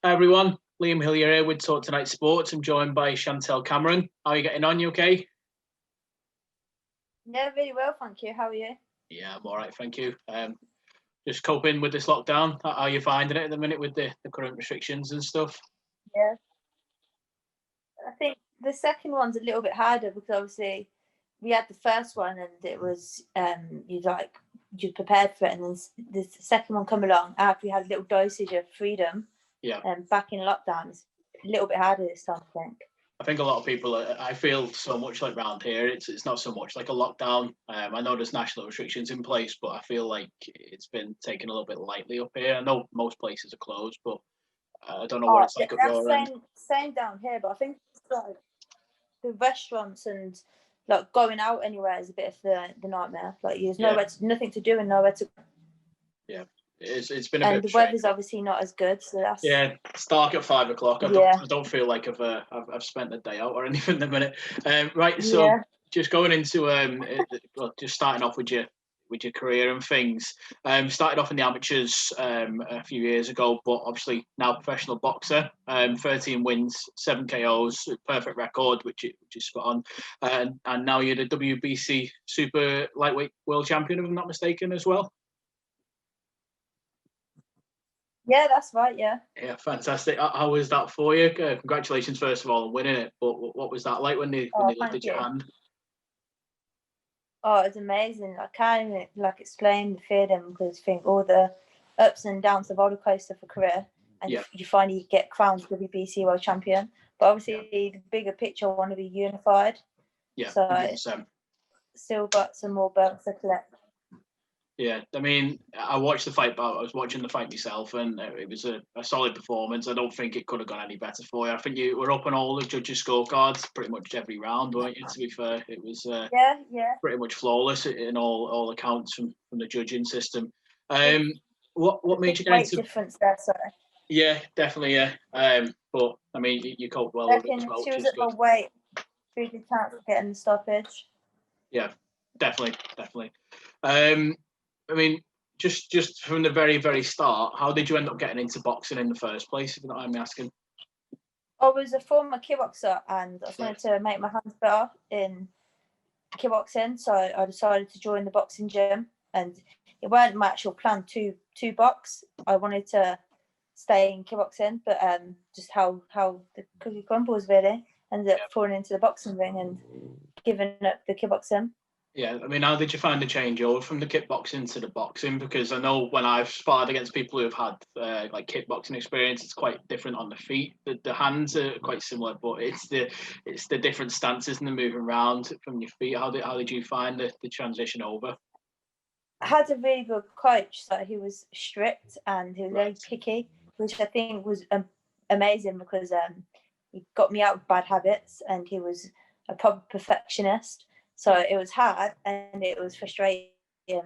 Hi everyone, Liam Hillier here with Talk Tonight Sports. I'm joined by Chantelle Cameron. How are you getting on? You okay? Yeah, really well, thank you. How are you? Yeah, I'm all right, thank you. Just coping with this lockdown. How are you finding it at the minute with the current restrictions and stuff? Yeah, I think the second one's a little bit harder because obviously we had the first one and it was you prepared for it, and then the second one come along after we had a little dosage of freedom Yeah, and back in lockdown. It's a little bit harder this time, I think. I think a lot of people. I feel so much like round here. It's not so much like a lockdown. I know there's national restrictions in place, but I feel like it's been taken a little bit lightly up here. I know most places are closed, but I don't know what Oh, it's like up that's your end. same down here, but I think it's like the restaurants and like going out anywhere is a bit of the nightmare. Like there's nothing to do and nowhere to. Yeah, it's been a bit And of the a strange weather's one. obviously not as good, so that's Yeah, it's dark at 5 o'clock. yeah, I don't feel like I've spent the day out or anything at the minute. Right, so yeah. just going into well, just starting off with your career and things. Started off in the amateurs a few years ago, but obviously now professional boxer. 13 wins, 7 KOs, perfect record, which is spot on. And now you're the WBC Super Lightweight World Champion, if I'm not mistaken, as well. Yeah, that's right. Yeah. Yeah, fantastic. How was that for you? Congratulations, first of all, on winning it. But what was that like when Oh, they thank lifted your you. hand? Oh, it's amazing. I can't even explain the feeling because I think all the ups and downs of roller coaster for career, and Yeah, you finally get crowned WBC World Champion. But yeah, obviously, the bigger picture, I want to be unified. yeah, So 100%. still got some more belts to collect. Yeah, I mean, I watched the fight, but I was watching the fight myself, and it was a solid performance. I don't think it could have gone any better for you. I think you were up on all the judges' scorecards pretty much every round, weren't you? To be fair, it was Yeah, yeah. pretty much flawless in all accounts from the judging system. Big, What made big you get weight into? difference there. So Yeah, definitely, yeah. But I mean, you coped well I with it as reckon well, she which was is at my good. weight, through the chance of getting the stoppage. Yeah, definitely. I mean, just from the very start, how did you end up getting into boxing in the first place? If you don't mind me asking. I was a former kickboxer and I just Right. wanted to make my hands better in kickboxing, so I decided to join the boxing gym. And it weren't my actual plan to box. I wanted to stay in kickboxing, but just how the cookie crumbles really. Ended up Yeah. falling into the boxing ring and giving up the kickboxing. Yeah, I mean, how did you find the change over from the kickboxing to the boxing? Because I know when I've sparred against people who have had like kickboxing experience, it's quite different on the feet. The hands are quite similar, but it's the different stances and the moving around from your feet. How did you find the transition over? I had a really good coach, so he was strict and he was very Right. picky, which I think was amazing because he got me out of bad habits and he was a proper perfectionist. So Yeah. it was hard and it was frustrating,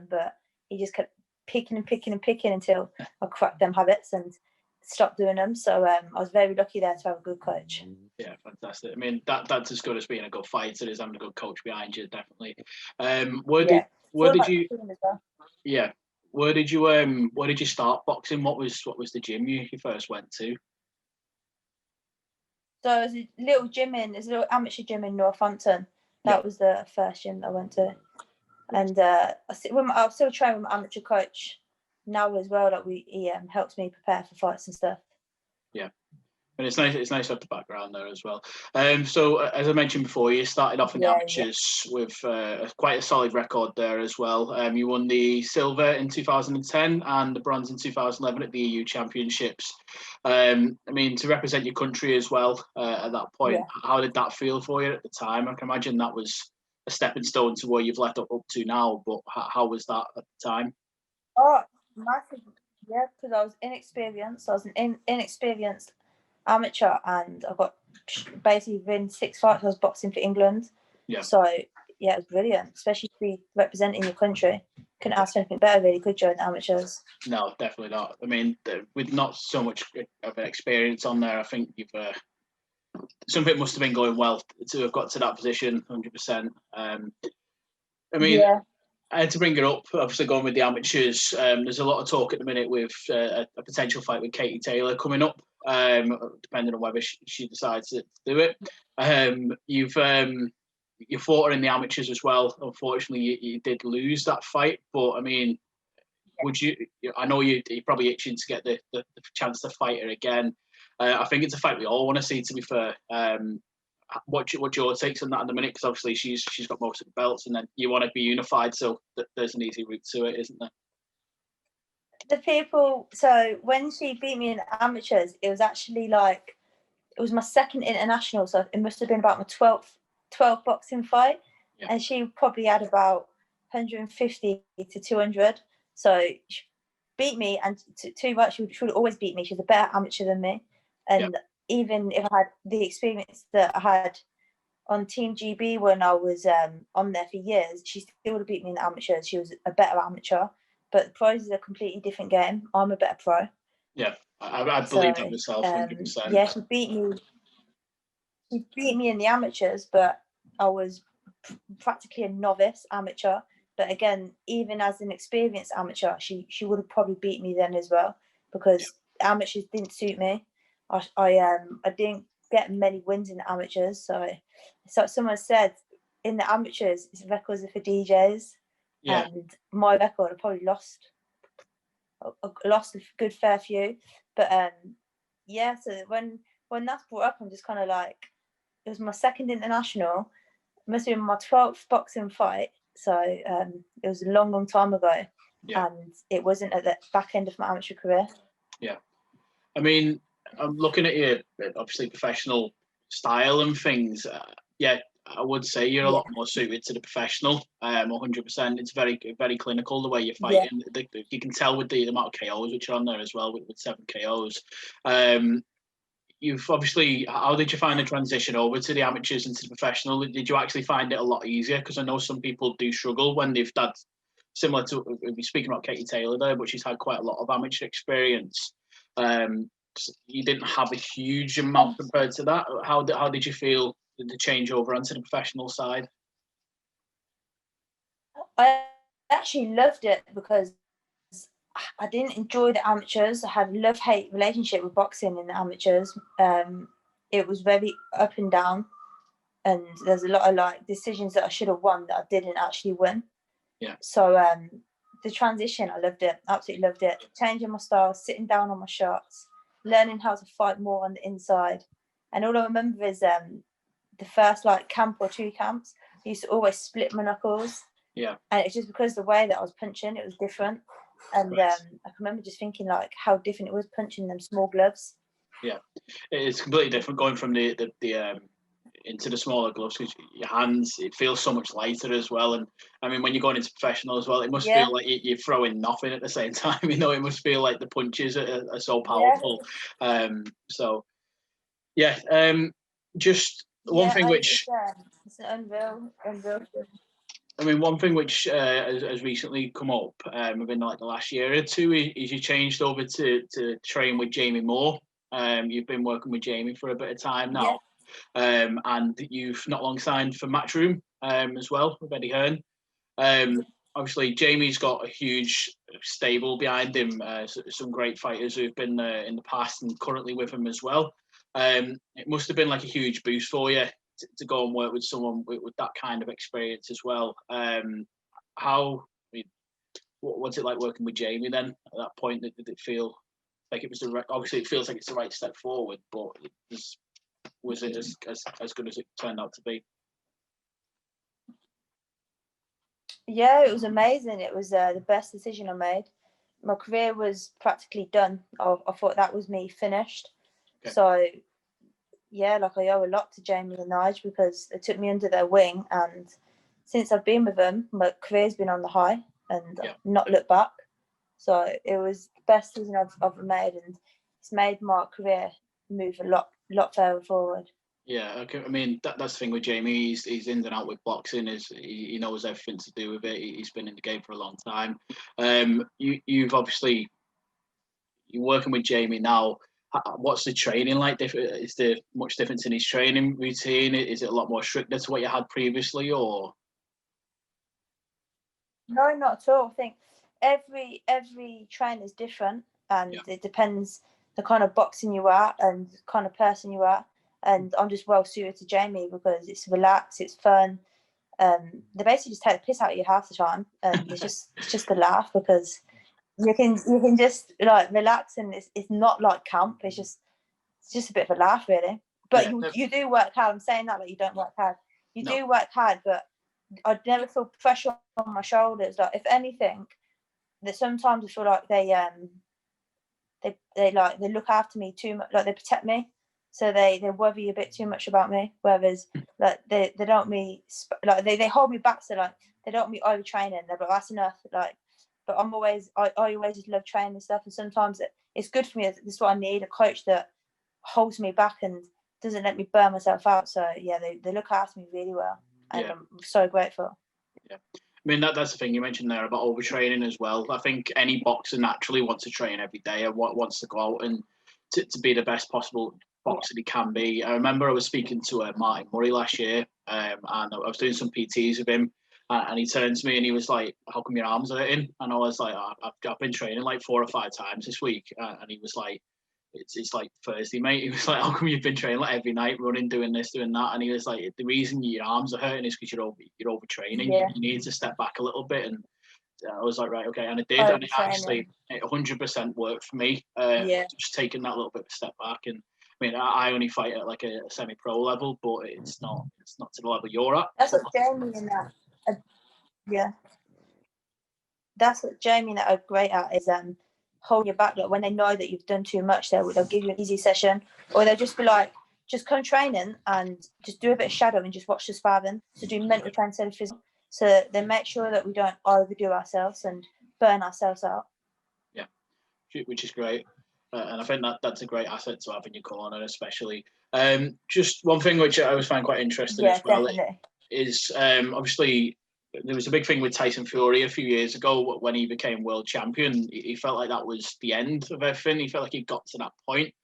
but he just kept picking and picking and picking until I cracked them habits and stopped doing them. So I was very lucky there to have a good coach. Yeah, fantastic. I mean, that's as good as being a good fighter is having a good coach behind you, definitely. Yeah, it's Where all did about you? the team as well. Yeah, where did you start boxing? What was the gym you first went to? So there's a little gym there's a little amateur gym in Northampton. Yeah, That was the first gym I went to. And I'll still train with my amateur coach now as well. Like he helps me prepare for fights and stuff. yeah. And it's nice. It's nice to have the background there as well. So, as I mentioned before, you started off in the Yeah, yeah, amateurs with quite a solid record there as well. You won the silver in 2010 and the bronze in 2011 at the EU Championships. I mean, to represent your country as well at that point, yeah. how did that feel for you at the time? I can imagine that was a stepping stone to where you've led up to now. But how was that at the time? Oh, massive. Yeah, because I was inexperienced. I was an inexperienced amateur, and I got basically within 6 fights. I was boxing for England. Yeah. So yeah, it was brilliant, especially to be representing your country. Couldn't ask for anything better, really. Could join the amateurs. No, definitely not. I mean, with not so much of an experience on there, I think you've something must have been going well to have got to that position, 100%. I mean, Yeah, I had to bring it up. Obviously, going with the amateurs, there's a lot of talk at the minute with a potential fight with Katie Taylor coming up. depending on whether she decides to do it. You fought her in the amateurs as well. Unfortunately, you did lose that fight, but I mean, would you? I know you're probably itching to get the chance to fight her again. I think it's a fight we all want to see. To be fair, what's your takes on that in the minute? Because obviously she's got most of the belts, and then you want to be unified, so there's an easy route to it, isn't there? The people. So when she beat me in the amateurs, it was actually like it was my second international, so it must have been about my 12th boxing fight, and she probably had about 150 to 200. So she beat me, and too much. She would always beat me. She was a better amateur than me, and even if I had the experience that I had on Team GB when I was on there for years, she still would have beat me in the amateurs. She was a better amateur, but the pros is a completely different game. I'm a better pro. Yeah, I believe that myself, 100%. Yeah, she beat me. She beat me in the amateurs, but I was practically a novice amateur. But again, even as an experienced amateur, she would have probably beat me then as well, because amateurs didn't suit me. I didn't get many wins in the amateurs. So someone said in the amateurs, it's records are for DJs, and my record I probably lost a good fair few. But so when that's brought up, I'm just kind of like, it was my second international. It must have been my 12th boxing fight. So it was a long time ago. And it wasn't at the back end of my amateur career. Yeah. I mean, I'm looking at your obviously professional style and things. I would say you're a lot more suited to the professional. 100%. It's very, very clinical the way you're fighting. You can tell with the amount of KOs which are on there as well, with 7 KOs. You've obviously, how did you find the transition over to the amateurs and to the professional? Did you actually find it a lot easier? Because I know some people do struggle when they've had, similar to, we'll be speaking about Katie Taylor there, but she's had quite a lot of amateur experience. You didn't have a huge amount compared to that. How did you feel the change over onto the professional side? I actually loved it because I didn't enjoy the amateurs. I had a love-hate relationship with boxing in the amateurs. It was very up and down, and there's a lot of like decisions that I should have won that I didn't actually win. Yeah. So the transition, I loved it. Absolutely loved it. Changing my style, sitting down on my shots, learning how to fight more on the inside. And all I remember is the first like camp or 2 camps, I used to always split my knuckles. Yeah. And it's just because the way that I was punching, it was different. And I can remember just thinking like how different it was punching them small gloves. Yeah, it's completely different going from the into the smaller gloves, because your hands, it feels so much lighter as well. And I mean, when you're going into professional as well, it must feel like you're throwing nothing at the same time. You know, it must feel like the punches are so powerful. Just one thing which it's unreal. I mean, one thing which has recently come up within like the last year or two is you changed over to train with Jamie Moore. You've been working with Jamie for a bit of time now, and you've not long signed for Matchroom as well with Eddie Hearn. Obviously, Jamie's got a huge stable behind him, some great fighters who've been there in the past and currently with him as well. It must have been like a huge boost for you to go and work with someone with that kind of experience as well. What's it like working with Jamie then at that point? Did it feel like it was obviously it feels like it's the right step forward, but was it as good as it turned out to be? Yeah, it was amazing. It was the best decision I made. My career was practically done. I thought that was me finished. Okay. So yeah, like I owe a lot to Jamie and Nige because they took me under their wing, and since I've been with them, my career's been on the high and I've not looked back. So it was the best season I've ever made, and it's made my career move a lot further forward. Yeah, okay. I mean that's the thing with Jamie. He's in and out with boxing. He knows everything to do with it. He's been in the game for a long time. You've obviously you're working with Jamie now. What's the training like? Is there much difference in his training routine? Is it a lot more stricter to what you had previously, or? No, not at all. I think every trainer is different, and it depends the kind of boxing you are and the kind of person you are. And I'm just well suited to Jamie because it's relaxed, it's fun. They basically just take the piss out of you half the time, and it's just a laugh because you can just like relax, and it's not like camp. It's just a bit of a laugh, really. But you do work hard. I'm saying that like you don't work hard. You do work hard, but I'd never feel pressure on my shoulders. Like if anything, that sometimes I feel like they look after me too much, like they protect me, so they worry a bit too much about me. Whereas like they don't want me, like they hold me back, so like they don't want me overtraining. They're like, that's enough. Like, but I always just love training and stuff, and sometimes it's good for me. This is what I need, a coach that holds me back and doesn't let me burn myself out. So yeah, they look after me really well, and I'm so grateful. Yeah. I mean, that's the thing you mentioned there about overtraining as well. I think any boxer naturally wants to train every day and wants to go out and to be the best possible boxer he can be. I remember I was speaking to Martin Murray last year, and I was doing some PTs with him, and he turned to me and he was like, "How come your arms are hurting?" And I was like, "I've been training like 4 or 5 times this week," and he was like, it's like Thursday, mate. He was like, "How come you've been training like every night, running, doing this, doing that?" And he was like, "The reason your arms are hurting is because you're overtraining. Yeah. You need to step back a little bit." And I was like, "Right, okay." And it did, and it actually 100% worked for me. Just taking that little bit of a step back. And I mean, I only fight at like a semi-pro level, but it's not to the level you're at. That's what Jamie and that. That's what Jamie and that are great at, is hold your back. Like when they know that you've done too much, they'll give you an easy session, or they'll just be like, just come training and just do a bit of shadow and just watch the sparring. So do mental training instead of physical. So they make sure that we don't overdo ourselves and burn ourselves out. Yeah, which is great. And I think that's a great asset to have in your corner, especially. Just one thing which I always find quite interesting as well is obviously there was a big thing with Tyson Fury a few years ago when he became world champion. He felt like that was the end of everything. He felt like he got to that point.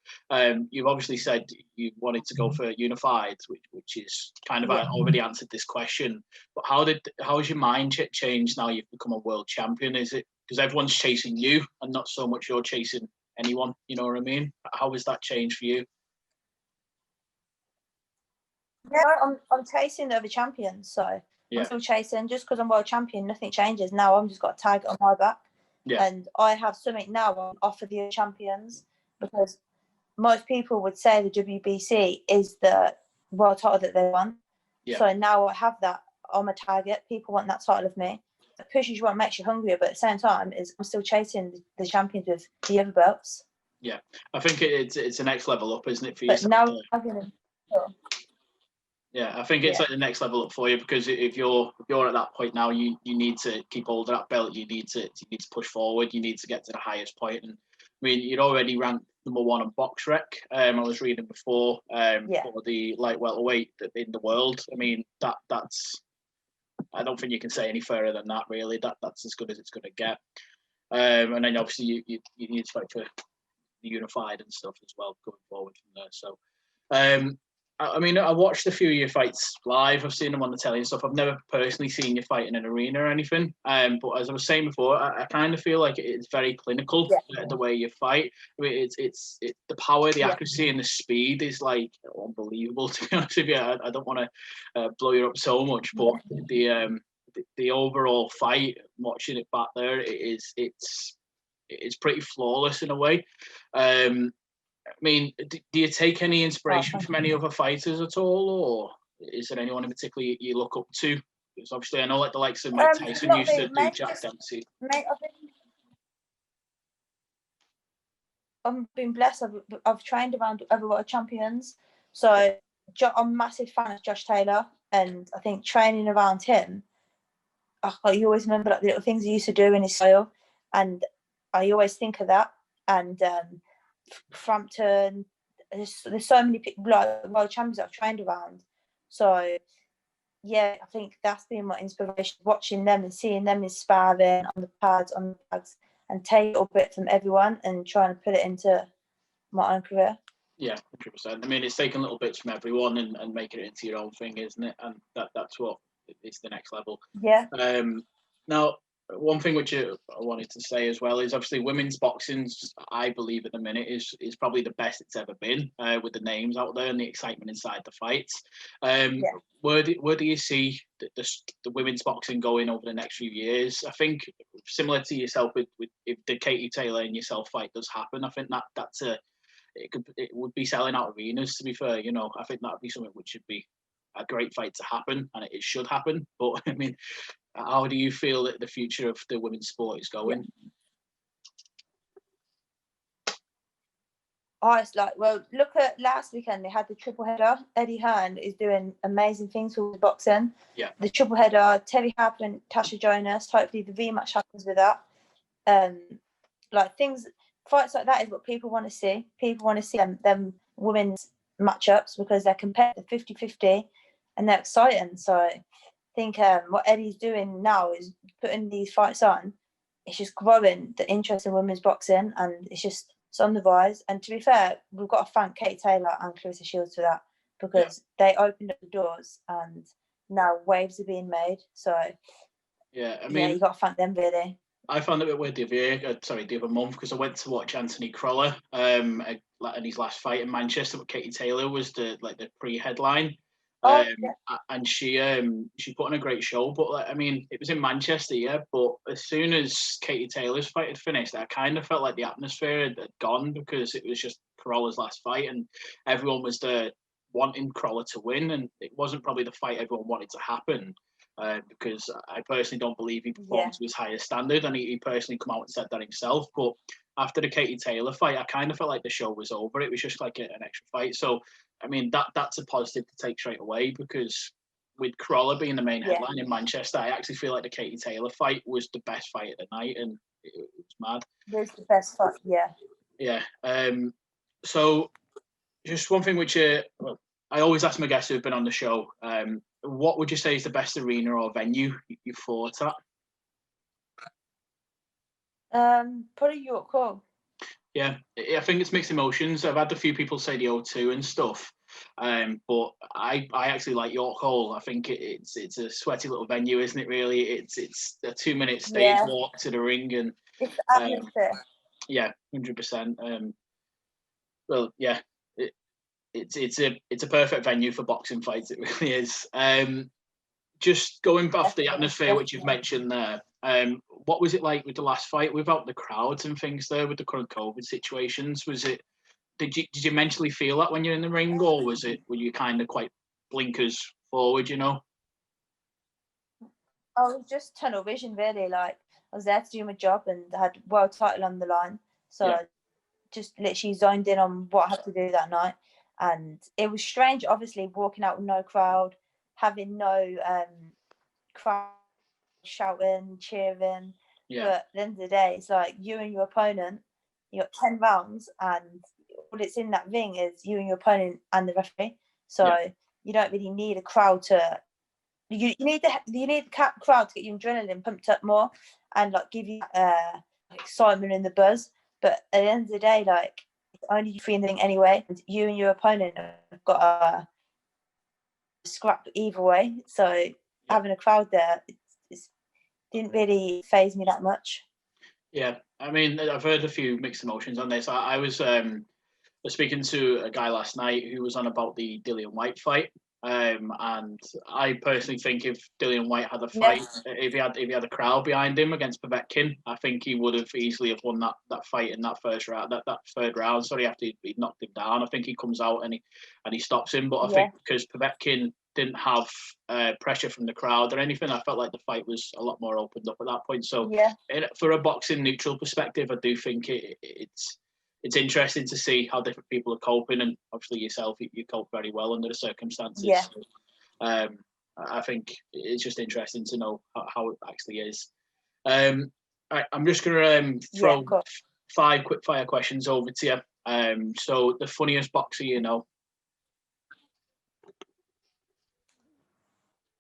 You've obviously said you wanted to go for unified, which is kind of already answered this question. But how has your mind changed now you've become a world champion? Is it because everyone's chasing you and not so much you're chasing anyone? You know what I mean? How has that changed for you? Yeah, I'm chasing the other champions, so I'm still chasing. Just because I'm world champion, nothing changes. Now I'm just got a target on my back, and I have something now on offer the other champions, because most people would say the WBC is the world title that they want. So now I have that on my target. People want that title of me. It pushes you on, makes you hungrier, but at the same time, I'm still chasing the champions with the other belts. Yeah, I think it's the next level up, isn't it, for you? But now I'm gonna. Yeah, I think it's like the next level up for you, because if you're at that point now, you need to keep hold of that belt. You need to push forward. You need to get to the highest point. And I mean, you're already ranked number 1 on BoxRec. I was reading before for the light welterweight in the world. I mean, that's I don't think you can say any further than that. Really, that's as good as it's going to get. And then obviously you need to fight for the unified and stuff as well going forward from there. So. I mean, I watched a few of your fights live. I've seen them on the telly and stuff. I've never personally seen you fight in an arena or anything. But as I was saying before, I kind of feel like it's very clinical, the way you fight. I mean, it's the power, the accuracy, and the speed is like unbelievable. To be honest with you, I don't want to blow you up so much, but the overall fight, watching it back there, it's pretty flawless in a way. I mean, do you take any inspiration from any other fighters at all, or is there anyone in particular you look up to? Because obviously, I know like the likes of Mike Tyson used to do Jack Dempsey. I've been blessed. I've trained around other world champions, so I'm a massive fan of Josh Taylor, and I think training around him, you always remember like the little things he used to do in his style, and I always think of that. And Frampton, there's so many people, like world champions that I've trained around. So yeah, I think that's been my inspiration, watching them and seeing them in sparring on the pads, on the bags, and take a little bit from everyone and trying to put it into my own career. Yeah, 100%. I mean, it's taking little bits from everyone and making it into your own thing, isn't it? And that's what is the next level. Yeah. Now, one thing which I wanted to say as well is obviously women's boxing, I believe at the minute is probably the best it's ever been, with the names out there and the excitement inside the fights. Yeah. Where do you see the women's boxing going over the next few years? I think similar to yourself with if the Katie Taylor and yourself fight does happen, I think it would be selling out arenas. To be fair, I think that would be something which should be a great fight to happen, and it should happen. But I mean, how do you feel that the future of the women's sport is going? It's like, well, look at last weekend. They had the triple header. Eddie Hearn is doing amazing things with boxing. Yeah. The triple header, Terry Harper and Tasha Jonas. Hopefully, the rematch happens with that. Fights like that is what people want to see. People want to see them women's matchups because they're competitive 50-50 and they're exciting. So I think what Eddie's doing now is putting these fights on. It's just growing the interest in women's boxing, and it's on the rise. And to be fair, we've got to thank Kate Taylor and Clarissa Shields for that, because they opened up the doors and now waves are being made. So I mean, you got to thank them really. I found it a bit weird the other month, because I went to watch Anthony Crolla in his last fight in Manchester with Katie Taylor was the pre-headline. And she put on a great show, but I mean, it was in Manchester, but as soon as Katie Taylor's fight had finished, I kind of felt like the atmosphere had gone, because it was just Crolla's last fight and everyone was there wanting Crolla to win, and it wasn't probably the fight everyone wanted to happen. Because I personally don't believe he performed to his highest standard, and he personally come out and said that himself. But after the Katie Taylor fight, I kind of felt like the show was over. It was just like an extra fight. So, I mean, that's a positive to take straight away, because with Crolla being the main headline in Manchester, I actually feel like the Katie Taylor fight was the best fight of the night, and it was mad. It was the best fight, Yeah. So, just one thing which I always ask my guests who've been on the show, what would you say is the best arena or venue you fought at? Probably York Hall. Yeah, I think it's mixed emotions. I've had a few people say the O2 and stuff, but I actually like York Hall. I think it's a sweaty little venue, isn't it? Really, it's a 2-minute stage walk to the ring, and it's atmosphere. 100%. Well, yeah, it's a perfect venue for boxing fights. It really is. Just going off the atmosphere which you've mentioned there, what was it like with the last fight without the crowds and things there with the current COVID situations? Did you mentally feel that when you're in the ring, or were you kind of quite blinkers forward? I was just tunnel vision really. Like, I was there to do my job and I had world title on the line, so I just literally zoned in on what I had to do that night. And it was strange, obviously, walking out with no crowd, having no crowd shouting, cheering. But at the end of the day, it's like you and your opponent, you got 10 rounds, and all it's in that ring is you and your opponent and the referee. So you don't really need a crowd to. You need the crowd to get your adrenaline pumped up more and like give you excitement and the buzz. But at the end of the day, like, it's only you three in the ring anyway, and you and your opponent have got a scrap either way. So having a crowd there, it didn't really faze me that much. Yeah, I mean, I've heard a few mixed emotions on this. I was speaking to a guy last night who was on about the Dillian White fight. And I personally think if Dillian White had a fight, if he had a crowd behind him against Povetkin, I think he would have easily have won that fight in that first round, that third round. Sorry, after he knocked him down, I think he comes out and he stops him. But I think because Povetkin didn't have pressure from the crowd or anything, I felt like the fight was a lot more opened up at that point. So for a boxing neutral perspective, I do think it's interesting to see how different people are coping, and obviously yourself, you cope very well under the circumstances. So, I think it's just interesting to know how it actually is. I'm just going to throw 5 quick fire questions over to you. So the funniest boxer you know?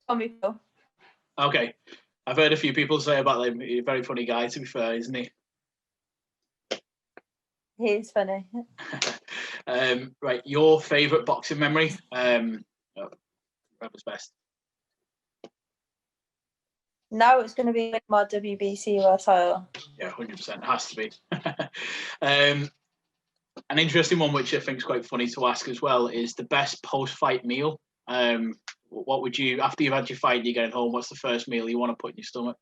Tommy Phil. Okay. I've heard a few people say about him. He's a very funny guy, to be fair, isn't he? He is funny. Right, your favourite boxing memory? Whoever's best. Now it's going to be my WBC world title. Yeah, 100%. It has to be. An interesting one, which I think is quite funny to ask as well, is the best post-fight meal. What would you, after you've had your fight and you're getting home, what's the first meal you want to put in your stomach?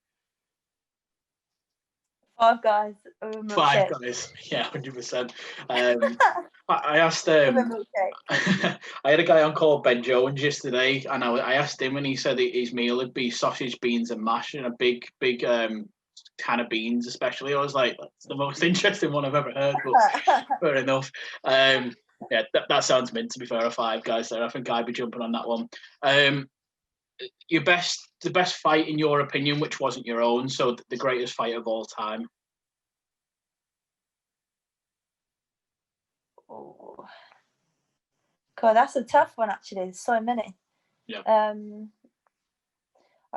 Five Guys. Five Guys. Yeah, 100%. I asked I had a guy on called Ben Jones yesterday, and I asked him, and he said his meal would be sausage, beans, and mash, and a big can of beans, especially. I was like, that's the most interesting one I've ever heard, but fair enough. Yeah, that sounds mint, to be fair, of Five Guys there. I think I'd be jumping on that one. The best fight in your opinion, which wasn't your own, so the greatest fight of all time. Oh. God, that's a tough one, actually. There's so many. Yeah. I'd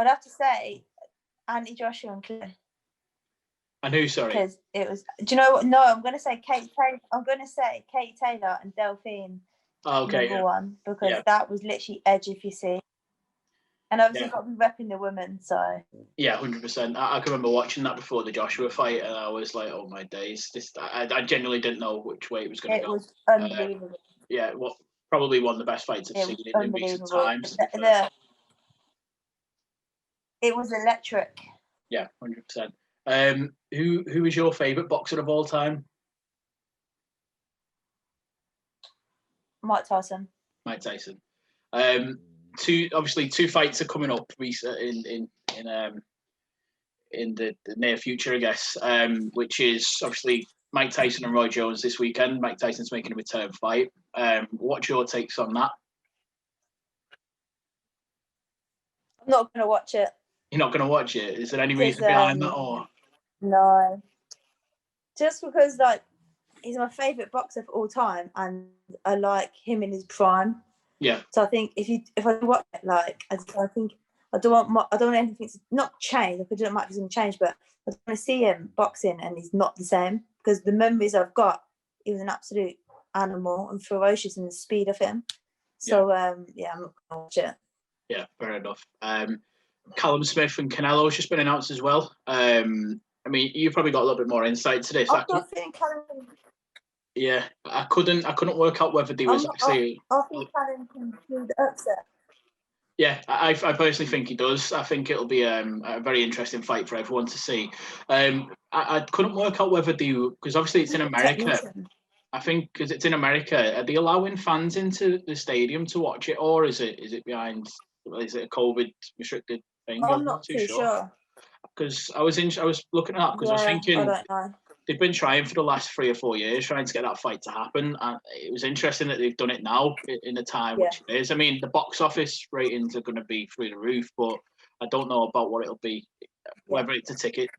have to say Anthony Joshua and Clay. And who, sorry? Because it was. Do you know what? No, I'm going to say Kate Taylor. I'm going to say Kate Taylor and Delphine. Okay. Number one, because that was literally edge, if you see. And obviously, got to be repping the women, so. Yeah, 100%. I can remember watching that before the Joshua fight, and I was like, "Oh my days!" I genuinely didn't know which way it was going to go. It was unbelievable. Probably one of the best fights I've seen in recent times. It was electric. Yeah, 100%. Who is your favourite boxer of all time? Mike Tyson. Mike Tyson. Two fights are coming up in the near future, I guess. Which is obviously Mike Tyson and Roy Jones this weekend. Mike Tyson's making a return fight. What's your takes on that? I'm not going to watch it. You're not going to watch it? Is there any reason behind that, or? No. Just because, he's my favourite boxer of all time, and I like him in his prime. Yeah. So I think if I watch it, I think I don't want anything to not change. I don't like he's going to change, but I don't want to see him boxing and he's not the same, because the memories I've got, he was an absolute animal and ferocious in the speed of him. So I'm not going to watch it. Yeah, fair enough. Callum Smith and Canelo's just been announced as well. I mean, you've probably got a little bit more insight to this. Yeah, I couldn't work out whether there was actually. I think Callum can do the upset. Yeah, I personally think he does. I think it'll be a very interesting fight for everyone to see. I couldn't work out whether because obviously it's in America. I think because it's in America, are they allowing fans into the stadium to watch it, or is it behind? Is it a COVID restricted thing? I'm not too sure. Because I was looking at that because I was thinking. I don't know. They've been trying for the last 3 or 4 years, trying to get that fight to happen. And it was interesting that they've done it now in the time which it is. I mean, the box office ratings are going to be through the roof, but I don't know about what it'll be, whether it's a ticket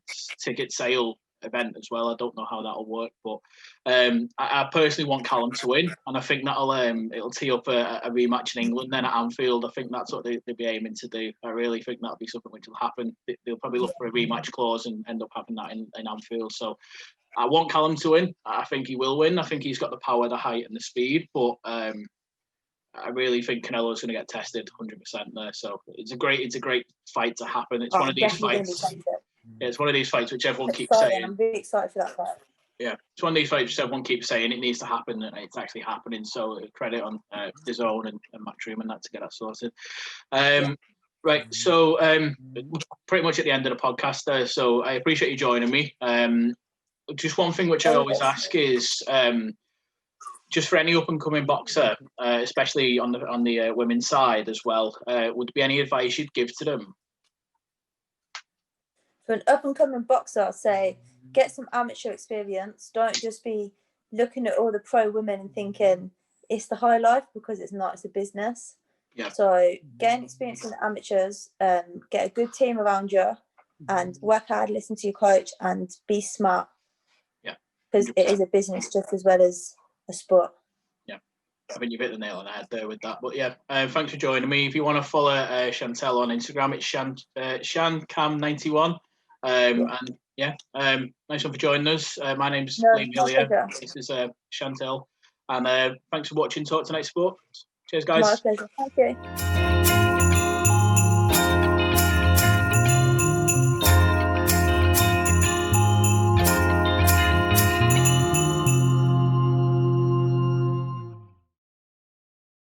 sale event as well. I don't know how that'll work, but I personally want Callum to win, and I think it'll tee up a rematch in England then at Anfield. I think that's what they'll be aiming to do. I really think that'll be something which will happen. They'll probably look for a rematch clause and end up having that in Anfield. So I want Callum to win. I think he will win. I think he's got the power, the height, and the speed. But I really think Canelo's going to get tested 100% there. So it's a great fight to happen. It's one of these fights. Yeah, it's one of these fights which everyone keeps saying. I'm really excited for that fight. Yeah, it's one of these fights which everyone keeps saying it needs to happen, and it's actually happening. So credit on DAZN and Matchroom and that to get that sorted. Right, so pretty much at the end of the podcast there. So I appreciate you joining me. Just one thing which I always ask is just for any up and coming boxer, especially on the women's side as well, would there be any advice you'd give to them? For an up and coming boxer, I'll say get some amateur experience. Don't just be looking at all the pro women and thinking it's the high life, because it's not. It's a business. Yeah. So gain experience in the amateurs, get a good team around you, and work hard, listen to your coach, and be smart. Yeah. Because it is a business just as well as a sport. Yeah. I think you've hit the nail on the head there with that. But yeah, thanks for joining me. If you want to follow Chantelle on Instagram, it's ChanCam91. And yeah, nice one for joining us. My name's Liam Hillier. This is Chantelle. And thanks for watching Talk Tonight Sport. Cheers, guys. My pleasure. Thank you.